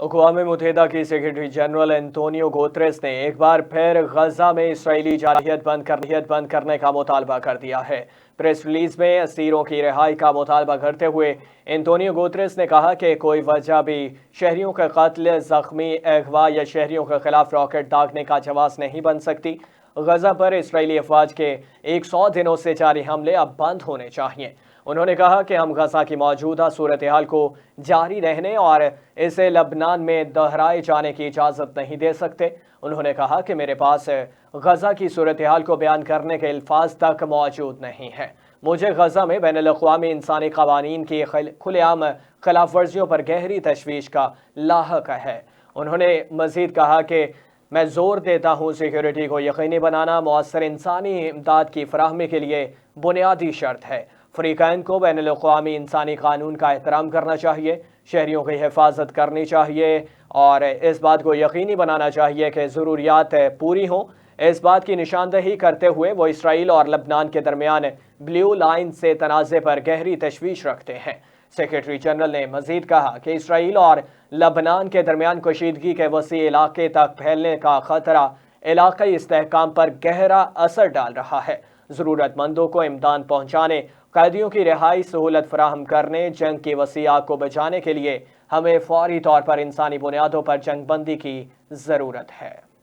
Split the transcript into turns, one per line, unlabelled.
अक़वाम मुत्तहिदा की secretary general Antonio Guterres ने एक बार फिर गजा में इसराइली जारहियत बंद करने का मुतालबा कर दिया है। प्रेस रिलीज में असीरों की रिहाई का मुतालबा करते हुए एंटोनियो गुतेरेस ने कहा कि कोई वजह भी शहरियों के कत्ल, जख्मी, अगवा या शहरियों के खिलाफ रॉकेट दागने का जवाब नहीं बन सकती। गजा पर इसराइली अफवाज के 100 दिनों से जारी हमले अब बंद होने चाहिए। उन्होंने कहा कि हम गजा की मौजूदा सूरत हाल को जारी रहने और इसे लबनान में दोहराए जाने की इजाज़त नहीं दे सकते। उन्होंने कहा कि मेरे पास गजा की सूरत हाल को बयान करने के अल्फाज तक मौजूद नहीं है। मुझे गजा में बैनुल-अक़वामी इंसानी क़वानीन की खुलेआम खिलाफ वर्जियों पर गहरी तशवीश का लाहक है। उन्होंने मज़ीद कहा कि मैं जोर देता हूँ सिक्योरिटी को यकीनी बनाना मौसर इंसानी इमदाद की फराहमी के लिए बुनियादी शर्त है। फ़रीक़ैन को बैनुल-अक़वामी इंसानी कानून का एहतराम करना चाहिए, शहरियों की हिफाजत करनी चाहिए और इस बात को यकीनी बनाना चाहिए कि ज़रूरियात पूरी हों। इस बात की निशानदही करते हुए वो इसराइल और लबनान के दरमियान ब्लू लाइन से तनाज़े पर गहरी तशवीश रखते हैं। सेक्रेटरी जनरल ने मज़ीद कहा कि इसराइल और लबनान के दरमियान कशीदगी के वसी इलाके तक फैलने का ख़तरा इलाक़ाई इस्तेहकाम पर गहरा असर डाल रहा है। ज़रूरतमंदों को इमदाद पहुँचाने, कैदियों की रिहाई सहूलत फराहम करने, जंग की वसी आग को बचाने के लिए हमें फौरी तौर पर इंसानी बुनियादों पर जंग बंदी की ज़रूरत है।